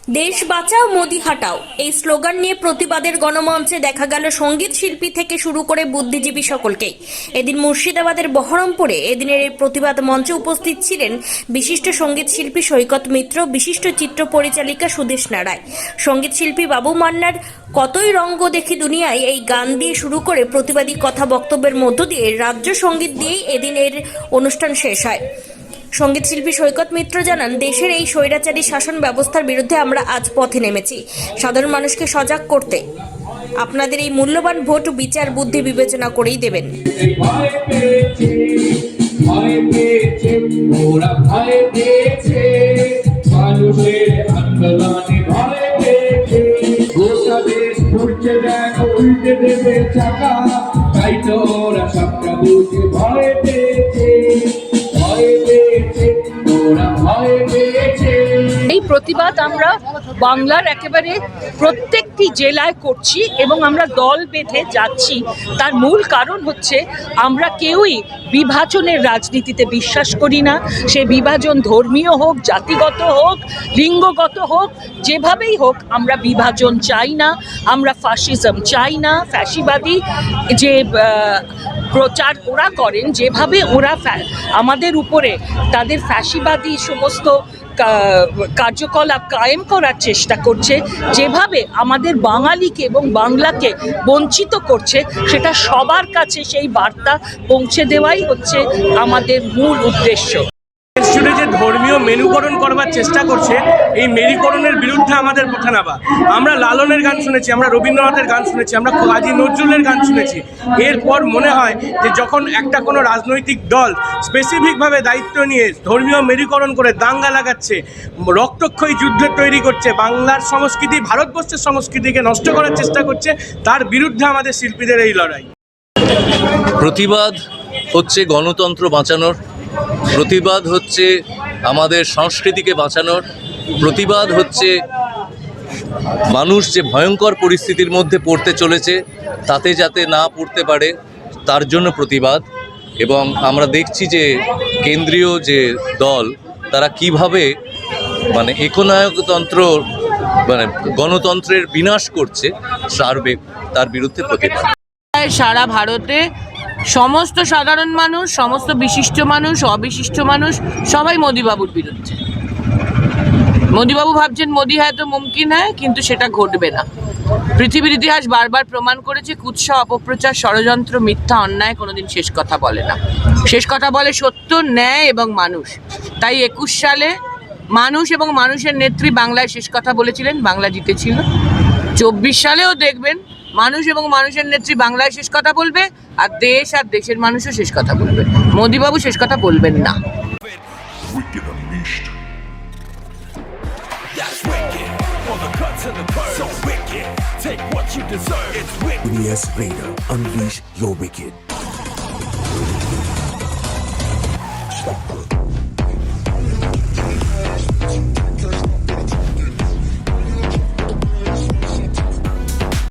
দেশ বাঁচাও মোদি হাটাও এই স্লোগান নিয়ে প্রতিবাদের গণমঞ্চে দেখা গেল সঙ্গীত শিল্পী থেকে শুরু করে বুদ্ধিজীবী সকলকেই। এদিন মুর্শিদাবাদের বহরমপুরে এদিনের এই প্রতিবাদ মঞ্চে উপস্থিত ছিলেন বিশিষ্ট সঙ্গীত শিল্পী সৈকত মিত্র, বিশিষ্ট চিত্র পরিচালিকা সুদেষ্ণা রায়, সঙ্গীত শিল্পী বাবু মান্নার কতই রঙ্গ দেখি দুনিয়ায় এই গান দিয়ে শুরু করে প্রতিবাদী কথা বক্তব্যের মধ্য দিয়ে রাজ্য সঙ্গীত দিয়েই এদিনের অনুষ্ঠান শেষ হয়। সঙ্গীত শিল্পী সৈকত মিত্র জানান, দেশের এই স্বৈরাচারী শাসন ব্যবস্থার বিরুদ্ধে আমরা আজ পথে নেমেছি সাধারণ মানুষকে সজাগ করতে। আপনাদের এই মূল্যবান ভোট বিচার বুদ্ধি বিবেচনা করেই দেবেন। এই প্রতিবাদ আমরা বাংলার একেবারে প্রত্যেকটি জেলায় করছি এবং আমরা দল বেঁধে যাচ্ছি। তার মূল কারণ হচ্ছে আমরা কেউই বিভাজনের রাজনীতিতে বিশ্বাস করি না। সে বিভাজন ধর্মীয় হোক, জাতিগত হোক, লিঙ্গগত হোক, যেভাবেই হোক আমরা বিভাজন চাই না। আমরা ফাসিজম চাই না। ফ্যাসিবাদী যে প্রচার ওরা করেন, যেভাবে ওরা আমাদের উপরে তাদের ফ্যাসিবাদী সমস্ত কার্যকলাপ কায়েম করার চেষ্টা করছে, যেভাবে আমাদের বাঙালিকে এবং বাংলাকে বঞ্চিত করছে, সেটা সবার কাছে সেই বার্তা পৌঁছে দেওয়াই হচ্ছে আমাদের মূল উদ্দেশ্য। জুড়ে যে ধর্মীয় মেরুকরণ করবার চেষ্টা করছে, এই মেরুকরণের বিরুদ্ধে আমাদের পথে নামা। আমরা লালনের গান শুনেছি, আমরা রবীন্দ্রনাথের গান শুনেছি, আমরা কাজী নজরুলের গান শুনেছি। এরপর মনে হয় যে যখন একটা কোনো রাজনৈতিক দল স্পেসিফিকভাবে দায়িত্ব নিয়ে ধর্মীয় মেরুকরণ করে দাঙ্গা লাগাচ্ছে, রক্তক্ষয়ী যুদ্ধ তৈরি করছে, বাংলার সংস্কৃতি, ভারতবর্ষের সংস্কৃতিকে নষ্ট করার চেষ্টা করছে, তার বিরুদ্ধে আমাদের শিল্পীদের এই লড়াই। প্রতিবাদ হচ্ছে গণতন্ত্র বাঁচানোর, প্রতিবাদ হচ্ছে আমাদের সংস্কৃতিকে বাঁচানোর, প্রতিবাদ হচ্ছে মানুষ যে ভয়ঙ্কর পরিস্থিতির মধ্যে পড়তে চলেছে তাতে যাতে না পড়তে পারে তার জন্য প্রতিবাদ। এবং আমরা দেখছি যে কেন্দ্রীয় যে দল তারা কিভাবে একনায়কতন্ত্র গণতন্ত্রের বিনাশ করছে, তার বিরুদ্ধে প্রতিবাদ। সারা ভারতে সমস্ত সাধারণ মানুষ, সমস্ত বিশিষ্ট মানুষ, অবিশিষ্ট মানুষ সবাই মোদিবাবুর বিরুদ্ধে। মোদিবাবু ভাবছেন মোদি হ্যায় তো মুমকিন হ্যায়, কিন্তু সেটা ঘটবে না। পৃথিবীর ইতিহাস বারবার প্রমাণ করেছে কুৎসা, অপপ্রচার, ষড়যন্ত্র, মিথ্যা, অন্যায় কোনোদিন শেষ কথা বলে না। শেষ কথা বলে সত্য, ন্যায় এবং মানুষ। তাই 21 সালে মানুষ এবং মানুষের নেত্রী বাংলায় শেষ কথা বলেছিলেন, বাংলা জিতেছিল। 24 সালেও দেখবেন মানুষ এবং মানুষের নেত্রী বাংলায় শেষ কথা বলবে, আর দেশের মানুষও শেষ কথা বলবে। মোদিবাবু শেষ কথা বলবেন না। BDS Vader, unleash your wicked.